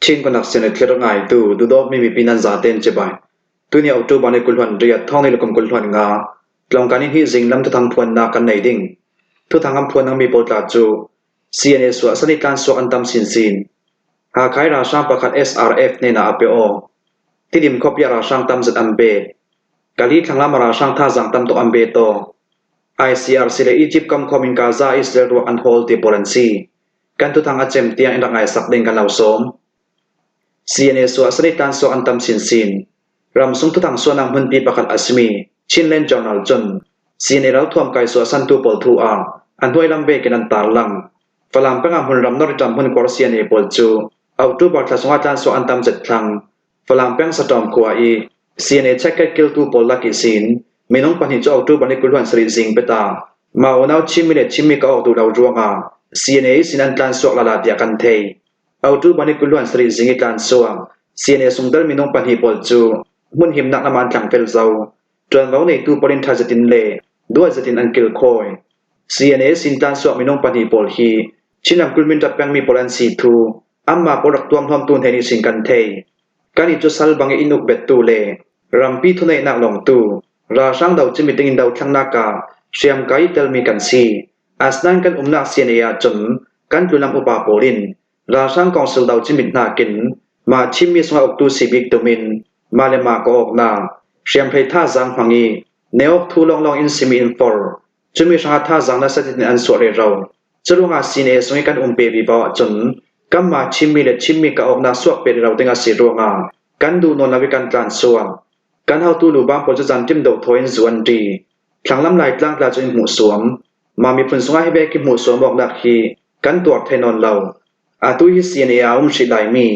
Chin konak sene thero ngai tu do mi pinan zaten chebai tu ni auto bane kulhan riat thong ni lokom kulhan nga tlongkani hi jinglam tu thang phon na kan nei ding tu thangam phon ang mi potla chu CNA su asani tan so antam sin ha khai ra sang pakhat SRF ne na APO tidim khopya ra sang tam zat ambe kali thanglam ra sang tha jang tam to ambe to ICRC le Egypt kam khomin Gaza Israel ro an hold the poransi kan tu thang a chem tiang ina ngai sak ding kan law som CNA so asani tan so antam sin ram sung tu thang so nang hun pi pakhat asmi Chinland Journal chun CNA ral thom kai so san tu pol thu a an hoi lambe kenan tar lang falam panga hun ram nor tam hun kor CNA pol chu autu bar thla songa tan so antam jet thlang falam peng satom khwa i CNA check kill tu pol laki sin minong pani chu autu bani kulwan sri jing beta maunau chimi ka autu law ruanga CNA sinan tan so la la dia kan thei autu bani kulwan sri jing tan so CNA sungdal minong pani pol chu mun him nak naman tlang fel zau tron wau nei tu porin tha jatin le duwa jatin ankil khoi CNA sin tan so minong pani pol hi chinam kulmin ta pang mi polan si thu amma porak tuam thom tun heni sing kan thei kani chu sal bange inuk bet tu le rampi thunai nak long tu ra sang dau chimi tingin dau thangna ka siam kai tel mi kan si asnan kan umna CNA ya chum kan tulam upa polin ra sang council dau chimi na kin ma chimmi songa oktu civic domain malema ko okna siam phei tha jang phangi neok thu long in simi in for chumi sang tha jang na satin an so re raw chulunga CNA songi kan umpe bi ba chun kamma chimmi ka okna swak pe raw tenga si ronga kan du non la wi kan tlan suang kan hau tu lu bang pol jan tim do thoin zuan ri thlanglam lai tlang tla chin mu suam ma mi phun sunga hi be ki mu suam ok dak hi kan tuak thainon law a tu hi CNA shi dai mi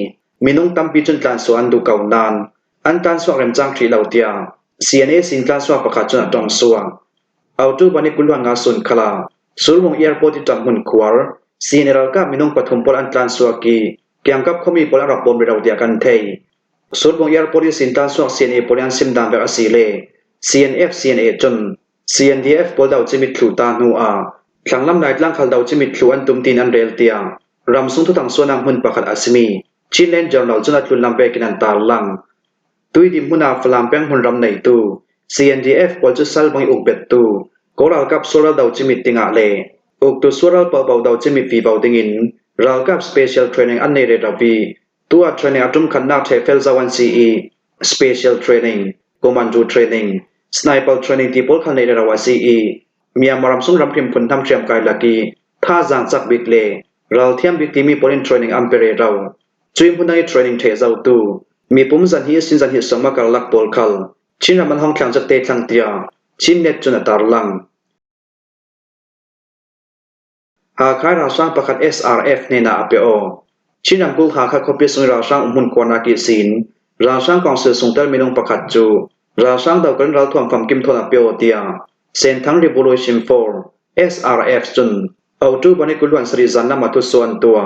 minung tampi chun tlan so an du kau nan an tan swak rem chang thri law tia CNA sin tlan swak pakha chun tong suang autu bani kulwan nga sun khala sulmong airport ti tam hun khwar CNA ka minung pathum pol an tlan swak ki kyang kap khomi pol rak bom raw tia kan thei sulmong airport ti sin tan swak CNA polian sim dam ba asile CNF CNA chun CNDF pol daw chimit thlu ta nu a thlanglam nai tlang khal daw chimit thlu an tum tin an rel tia ram sung thu tang sonang hun pakhat asmi Chinland Journal chuna thul lampe kinan tar lang tui dim huna flam peng hun ram nei tu CNDF pol chu sal bang ukbet tu koral kap soral daw chimit tinga le uk tu soral pa baw daw chimit fi baw dingin ral kap special training an nei re rawi tua training atum khanna the fel zawan CE special training commando training sniper training ti pol khan nei rawa CE Myanmar sung ram phim phun tham thiam kai laki tha jang chak bik le ral thiam bik ti mi polin training ampere raw chuim hunai training the zau tu mi pum zan hi sin zan hi soma kar lak pol khal chinra man hong thlang jate thlang tia chin net chuna tar lang ha khai ra sang pakhat SRF ne na APO chinam kul ha kha khopi sung ra sang umun kona ki sin ra sang council sung tar minong pakhat chu ra sang daw kan ral thom pham kim thona pyo tia sen thang revolution for SRF chun autu bani kulwan sri zanna mathu son tua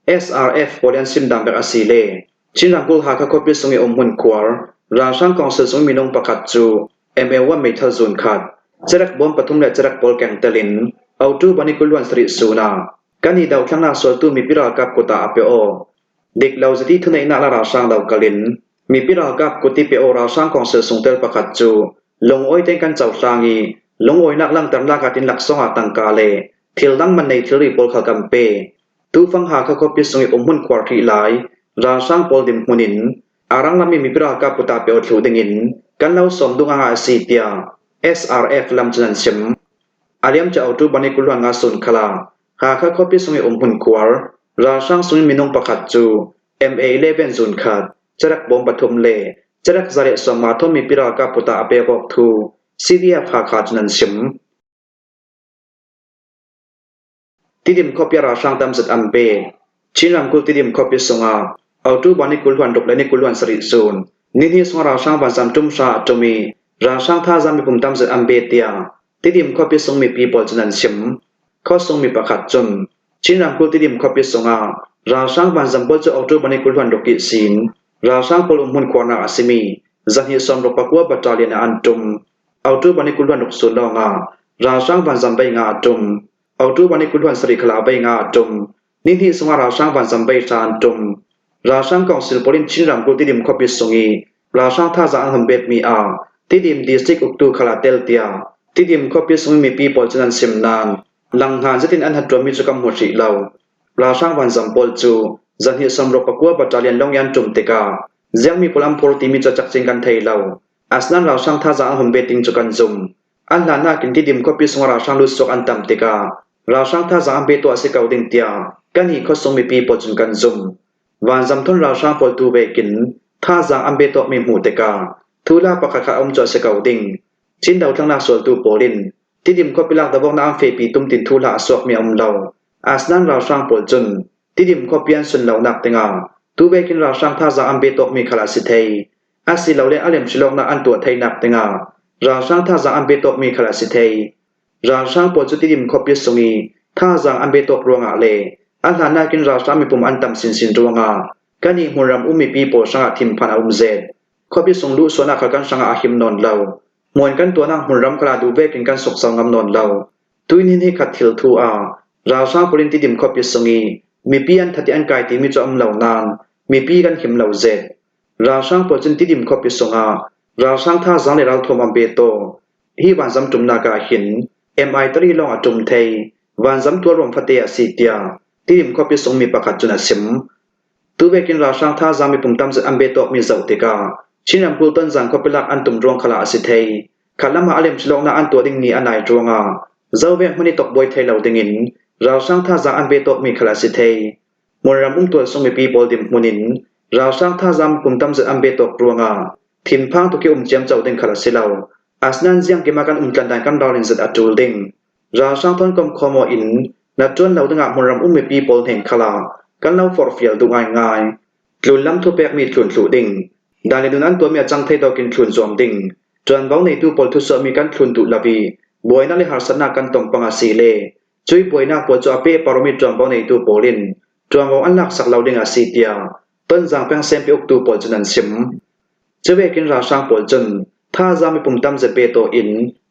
SRF polian sim dam ba asile chinam kul ha kha khopi sung e omhun khwar ra sang council sung minong pakhat chu MA1 methal zone khat charak bom pathum le charak pol kang talin autu bani kulwan sri suna kani daw thangna sol tu mi pira kap kota APO dik law jati thunai na la ra sang daw kalin mi pira kap koti PO ra sang council sung tel pakhat chu longoi ten kan chaw sangi longoi nak lang tam la ka tin lak songa tangka le thil dang man nei thil ri pol kha kampe tu fang ha kha khopi sung e omhun kwar thi lai ra sang pol dim hunin arang lami mi pira kap kota PO thu dingin kan law som dunga ha si tia SRF lam chan sim aliam cha autu bani kulwan nga sun khala ha kha khopi sung e omhun kwar ra sang sung minong pakhat chu MA11 zone khat charak bom pathum le charak zare soma thom mi pira ka puta ape kok thu CDF kha kha chan sim tidim khopya ra sang tam zat ambe chinram kul tidim khopi sunga autu bani kulwan dok leni kulwan sari zone nini sunga ra sang ban sam tum sha tomi ra sang tha jam mi pum tam zat ambe tia tidim khopi sung mi people chan sim kho sung mi pakhat chun chinram kul tidim khopi sunga ra sang ban jam bol chu autu bani kulwan dok ki sin ra sang pol mun khona asimi zahi som ro pakwa battalion antum autu bani kulwan dok sulonga ra sang ban jam bai nga atum autu bani kulwan sri khala bai nga atum nini sunga ra sang ban jam bai san tum ราช่างกองศิลปลินชินรำกุลที่ดิมคบิสงอีราช่างท่าจะอันทำเบ็ดมีที่ดิมดิสติกอุกตูขลาเตลเตียที่ดิมคบิสงมีปีปอลจันสิมนานหลังหานจะตินอันหัดรวมมิจุกรรมหัวชีเหลาราช่างวันสัมปอลจูจันฮิสมรบกัวปัจจัยลงยันจุมติกาเจียงมีพลังโพลติมิจะจักจิงกันไทยเหลาอาสนั้นราช่างท่าจะอันทำเบ็ดติงจุกันจุมอันหลานากินที่ดิมคบิสงราช่างลุสกอันตัมติการาช่างท่าจะอันเบ็ดตัวสิเกาดิงเตียกันฮีข้อสงมีปีปอลจุกันจุมวันจำทนราช่างปอลตูเบกินท่าจางอันเบตอกมีหูเตกาทุลาปะคะอมจอสเกาดิงชินดาวทั้งนาสวลตูโปลินที่ดิมก็ไปลักตะบอกน้ำเฟปีตุมตินทุลาสวกมีอมเหลาอาสนั้นราช่างปอลจุนที่ดิมก็เปลี่ยนสุนเหลานักเตงาตูเบกินราช่างท่าจางอันเบตอกมีขลาสิเทยอาศิเหลาเลอเลมชิลอกนาอันตัวไทยนักเตงาราช่างท่าจางอันเบตอกมีขลาสิเทยราช่างปอลจุที่ดิมก็เปลี่ยนสงีท่าจางอันเบตอกรวงอาเลอันหลานากินราช่างมีปุ่มอันตำสินรวงอากันนี่มุรำมีปีโปสังอาทิมพันอาเซดข้อพิส่งลูส่วนนักกันสังอาหิมนนเหลามวนกันตัวนั่งมุรำกระดูเบกินกันสกสังงำนนเหลาตุยนี่ขัดทิลทูราชาปรินติดิมข้อพิส่งมีปีอันทัดอันกายที่มีจอมเหล่านานมีปีกันหิมเหลาเซดราชาปรินติดิมข้อพิส่งราชาท่าจังในเราทวมเบโตฮีวันจำจุมนากาหินตรีลองจุมเทยวันจำตัวรวมฟัตเตียสีเตียติดิมข้อพิส่งมีประกาศจุนสิมตูเบกินราช่างท่าจามีปุ่มตำจัดอันเบตอกมีเจ้าติกาชินรำพูตันจังเขาไปลักอันตุ่มรวงขลาสิเทยขันละมาอเลมฉลองนาอันตัวดิ่งนี้อันไหนรวงเจ้าเบกมันนี่ตกบอยเทยเหล่าดิ่งินราช่างท่าจางอันเบตอกมีขลาสิเทยมรำตัวทรงมีปีบอลดิมมุนินราช่างท่าจามปุ่มตำจัดอันเบตอกรวงทิมพังตุกิเจียมเจ้าดิ่งขลาสิเหล่าอาสนันเจียงเกมากันกันดันกันดาวลินจัดอัจจูลดิ่งราช่างทนกอมคอมอินนัดจวนเหล่าดิ่งมรำมีปีบอลเห็นขลากันเล่าฟอร์ฟิลดูง่ายกลุ่นล้ำทุเปกมีกลุ่นหลุดิ่งดานในดูนั้นตัวมีจังเทดอกินกลุ่นจอมดิ่งจวนบ้องในตู้ปอลทุสมีกันกลุ่นตุลาวีบวยนั่นเลยหาสนากันตรงปังอาศีเลช่วยบวยนักปวดจ่อเป้ปารมิจอมบ้องในตู้ปอลินจวนบ้องอันลักสักเหล่าดิ่งอาศีเตียต้นจางเพียงเซมไปอุกตู้ปอลจนันซิมจะเวกินราช่างปอลจนถ้าจามีปุ่มตั้มจะเปโตอิน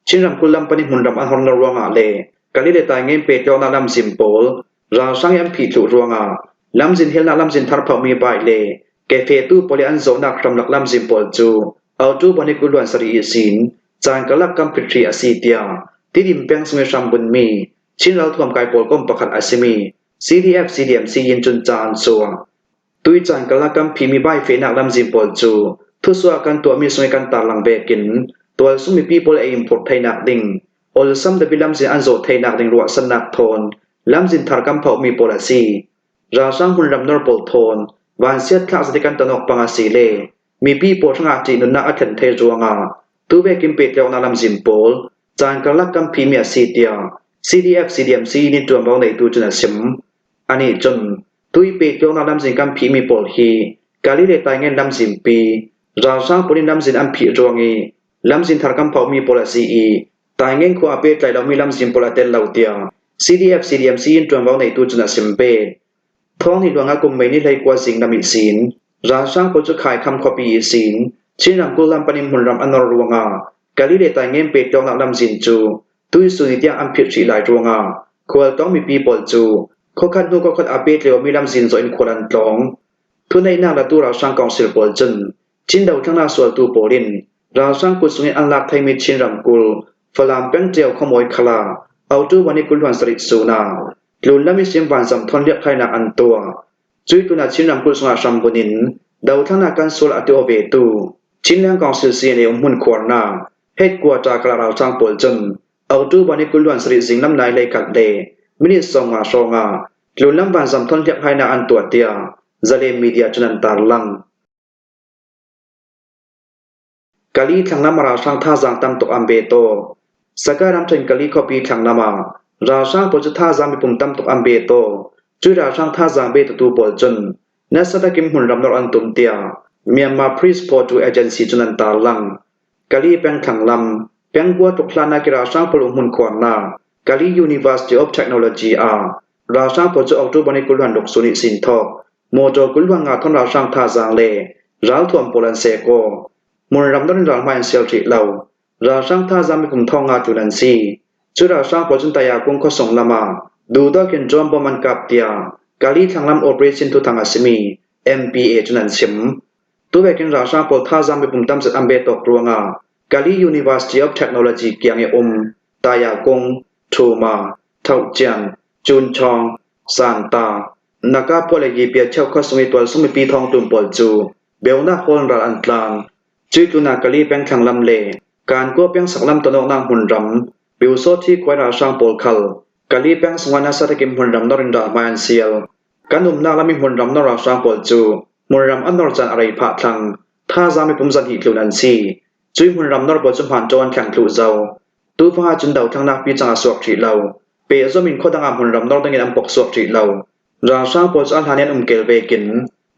ชินรำคุลลำปนิหุ่นรำอันฮอนนรวงอาเลกันลิเลตายเงินเปโตนาลำซิมปอลราช่างยันผิดหลุรวงลำจินเฮลนาลำจินทาร์พามีใบเล่แกเฟตูปอลิอันโซนักรำลักลำจินปอลจูเอาจูบันิกุลวันสรีสินจางกลักกัมพิทรีอาศิเตียที่ดิมเปียงสมัยชัมบุญมีชินเราทวมกายปอลก้มประคัดอาศิมี CDF CDMC ยินจุนจานซัวตุยจางกลักกัมพิมีใบเฟนักลำจินปอลจูทุสวากันตัวมีสมัยกันตาลังเบกินตัวสุมีปีปอลเอ็มพอร์ตไทยนักดิ่งอลซัมเดบิลำจินอันโซไทยนักดิ่งรัวสนักทนลำจินทาร์กัมเผามีปอลซีราช่างหุ่นรำนอร์ปอลโทนวันเสียทักษะกันตนกปังอาศิเลมีปีโปช่างอาจีนุนนักอัจฉริยะจวงตูเบกิมเปตเลวนาลำจิมโปลจางกลักกัมพีเมียซีเตีย CDF CDMC นี่ตัวบ้องในตัวจุนสิมอันนี้จนตุยเปตเลวนาลำจิมกัมพีมีโปลฮีกาลิเลตายเงินลำจิมปีราช่างปนินลำจิมอัมพีจวงลำจิมทาร์กัมเผามีโปลซีตายเงินขวาเปตไหลเรามีลำจิมโปลเตลเหล่าเตีย CDF CDMC นี่ตัวบ้องในตัวจุนสิมเปท้องนี่ดวงอากุมไม่นี่เลยกว่าสิ่งนำอิสินราช่างปจุขายคำขบีอิสินชินรำกุลลำปนิมหุ่นรำอันนรวงกาลิเลตายเงินเป็ดจองนักลำจินจูตุยสุนิตยาอันผิดสีหลายรวงควรต้องมีปีปอลจูเขาคัดนูก็คัดอาเปตเลวมีลำจินโซอินควรันตรองทุนในนาละตัวราช่างกองศิลปอลจุนชินดาวทั้งนาส่วนตูโปลินราช่างกุศลอันลักไทยมีชินรำกุลฝรั่งเป็นเจียวขโมยขลาเอาตู้วันนี้กุลวันสริสูนาลุนและมีเสียงวันสำทนเรียกใครนักอันตัวจุยตุนาชินนำกุลสงาชัมบุนินดาวทั้งนักการโซลอัติโอเบตูชินเลี้ยงกองศิลเซียในองค์มุนขวานาเฮดกัวจากกระเราช่างปอลจนเอาตู้วันนี้กุลวันสริสิงน้ำนายเลยกัดเดมินิสองมาลุนและวันสำทนเรียกใครนักอันตัวเตียจะเลมีเดียจุนันตาลังกาลีทางน้ำราช่างท่าจังตั้มตกอัมเบโตสกัดรำถึงกาลีคอปีทางน้ำราช่างปอลท่าจังมีปุ่มตั้มตกอัมเบโตจุยราช่างท่าจังเบตตูปอลจนนัสตะกิมหุ่นรำนออันตุมเตียเมียนมาพรีสปอร์ตเอเจนซี่จุนันตาลังกาลีเป็นทางลำเป็นกัวตุกลานากิราช่างปอลหุ่นขวานนากาลี University of Technology ราช่างปอลจะออกตัวบันกุลวันดกสุนิสินทอกโมโจกุลวังงาทนราช่างท่าจังเลรัลทวมโปลันเซโกมุนรำนอรังมาอินเซลติเหลาราช่างท่าจังมีปุ่มทองงาจุลันซีจุราช่างปอลจุนตายากุงข้อส่งละมาดูดอกินจอมบอมันกับเตียกาลีทางลำโอเปอเรชั่นทุทางอาสมี MPA จุนันชิมตัวเวกินราชาปอลท่าจามไปปุ่มตั้มสัตอัมเบตกรัวงากาลี University of Technology เกียงตายากงทูมาเท่าเจียนจุนชองซานตานักปอลยีเปียเช่าข้อสมัยตัวสมัยปีทองตุ่มปอลจูเบลนาโฮนรัลอันตลานจุดตุนากาลีแปงทางลำเลการกัวแปงสักลำตนอกนางหุ่นรำบิวโซที่ควายราชาปอลคัลกาลีแปงสวรรณสัตกิมหุ่นรำนรินดามาอันเซียลการนุ่มนาลามิหุ่นรำนราชาปอลจูหุ่นรำอันนรจันอะไรพะทังท่าจามิปุ่มจันหิคลุนันซีจุยหุ่นรำนรบจุมผ่านจวนแข่งคลุเจ้าตู้ฟ้าจุนดาวทางนักปีจังสวกทีเหล่าเปย์จะมินข้อดังหุ่นรำนรตั้งเงินอันปกสวกทีเหล่าราชาปอลอันหาเนียนเกลเบกิน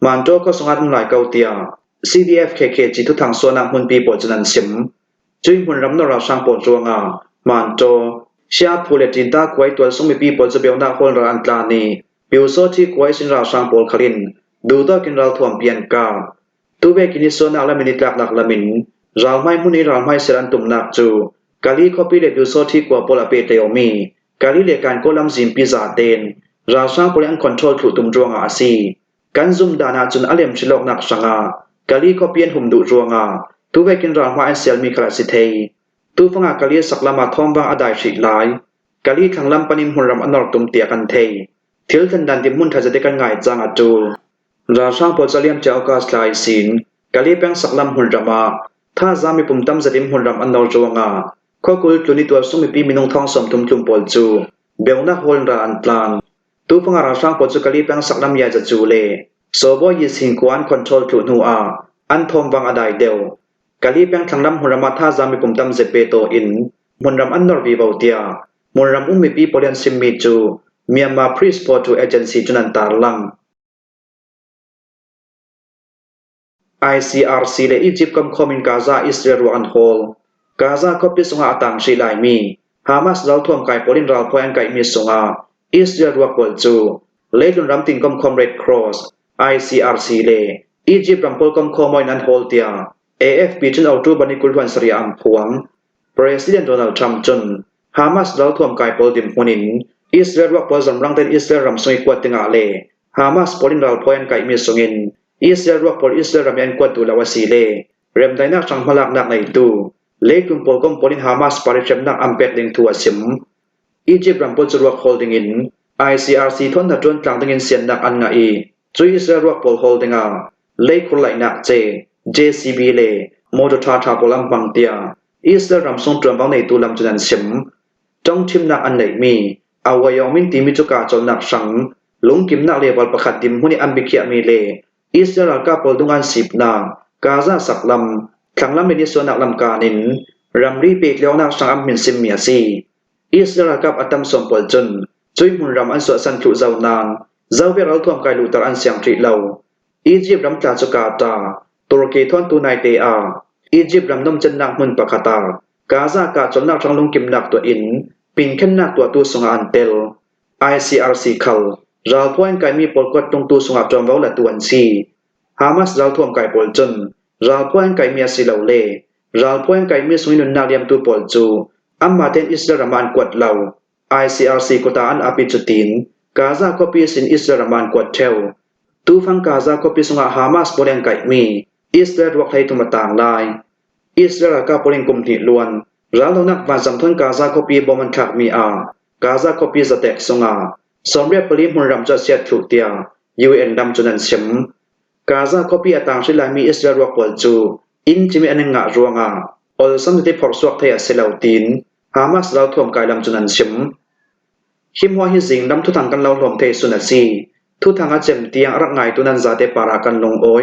มันโจก็สงัดหลายเกาเตีย CDF KK จิตุทางส่วนนักหุ่นปีปอลจุนันซิมจุยหุ่นรำนราชาปอลจวงมันโจเชียพูเลตินตาควายตัวสมัยปีปอลจะเบลนาโฮนรันตานีบิวโซที่ควายสินราชาปอลคลินดูต่อกินเราถ่วงเปียนกาตัวเวกินิส่วนนักละมินิตลักละมินเราไม่มุนีเราไม่เสรันตุมนักจูกาลีคอปีเลบิวโซที่กว่าปอลเปเตอมีกาลีเลการโกลัมซิมพิซาเตนราชาปอลอันคอนโทรลถูกตุมจวงอาซีกันซุมดานาจุนอเลมชิลอกนักสังกาลีคอปีนหุ่มดุจวงตัวเวกินเราไม่เซลมีคลาสิเทตัวฟังกาลีสักละมาทอมบางอดายสิหลายกาลีขังลำปนิมหุ่นรำอันนอร์ตุมเตียกันเทเที่ยวทันดันติมุนทัศเดกันง่ายจังจูราชาปอลจะเลียมเจ้ากาสไลซินกาลีแปงสักลำหุ่นรำถ้าจามีปุ่มตั้มจะดิมหุ่นรำอันนอร์จวงข้อกุลตุนิตัวสมิปีมินงทองสมทุมตุมปอลจูเบลนักโฮลราอันตลานตัวฟังราชาปอลจะกาลีแปงสักลำยาจะจูเลโซโบยิสิงกวนคอนโทรลถูนัวอันทอมวังอดายเดวกาลีแปงทางลำหุ่นรำถ้าจามีปุ่มตั้มเจเปโตอินหุ่นรำอันนอร์วีบาวเตียหุ่นรำมีปีปอลยันซิมมิจูเมียนมาพรีสปอร์ตเอเจนซี่จุนันตาลังICRC และอียิปต์กำคอมินกาซาอิสราเอลอันโฮลกาซาก็ปิสงอาตังชีไลมีฮามาสเราท่วมไก่ปอลินราลพอยอันไก่มีสงอาอิสราเอลวักวลจูเลตุนรำติงกำคอมเรดครอส ICRC เลอียิปต์รำพลกำคอมอยนันโฮลเตีย AFP จุนเอาตูบันิกุลวันสริอัมพวง President Donald Trump จุนฮามาสเราท่วมไก่ปอลินมุนินอิสราเอลวักวลจำรังเตนอิสราเอลรำสวยกวดติงอาเลฮามาสปอลินราลพอยอันไก่มีสงินอิสราเอลวักปอลอิสราเอลรำยันกวดตุลาวสีเลเริ่มได้นักสังพลักนักในตูเลกุมปอลกมปอลินฮามาสปาริเชมนักอัมเป็ดลิงทัวซิมอียิปต์รำปอลจรวกโฮลดิงอิน ICRC ทนนัดจวนกลางดิงอินเซียนนักอันงาอีจุยอิสราเอลวักปอลโฮลดิงอาเลคุลไลนักJCB เลโมดทาทาปอลัมบังเตียอิสราเอลรำทรงตรวมบังในตูลำจุนันซิมจงทิมนักอันไหนมีอวัยวมินติมิจุกาจนนักสังลุงกิมนักเลวลประคัดดิมหุนิอันบิเคียมีเลอิสราเอลกาปอลดุงอันสิบนากาซาสักลำขังลำมินิสวนักลำกานินรำรีเปกเลี้ยวนักสังอัมมินซิมเมียซีอิสราเอลกับอัตมสมปอลจนจุยมุนรำอันสวสันทุเจ้านางเจ้าเวรเอาท่วมไกลูตรอันเสียงทรีเหลาอียิปต์รำตาจุกาตาตุรกีทอนตูนายเตอาอียิปต์รำนมจันนักมุนปะคาตากาซากาจนนักทังลุงกิมนักตัวอินปินขึ้นนักตัวตูสงอันเตล ICRC คัลเราพวนไก่มีปลกดตรงตูสงจอมเว้าละตวนซีฮามาสเราท่วมไก่ปลจนเราพวนไก่มีสิเหลาเลเราพวนไก่มีสุยนุนนาเลียมตูปลจูอัมมาเทนอิสราเอลมันกวดเหลา ICRC กตาอันอภิจุตินกาซาก็ปีสินอิสราเอลมันกวดเทวตูฟังกาซาก็ปีสงฮามาสปวนไก่มีอิสราเอลวักไทตุมต่างลายอิสราเอลกาปวนกุมหิลวนเราลนักวันสำทนกาซาก็ปีบอมันขักมีกาซาก็ปีสเต็กสงสมเรียบปริมุนรำจะเสียดถูกเตีย UN ดำจุนันเฉมกาซาก็ปีต่างสิลามีอิสราเอลวักปอลจูอินจิมีอันงะรัวงอลสัมติพอกสวกเทียเซลาวตินฮามาสเราท่วมกายลำจุนันเฉมคิมหัวฮิซิงดำทุทางกันเราลมเทสุนัซีทุทางอาเจมเตียงรักไงตุนันซาเตปารากันลงโอย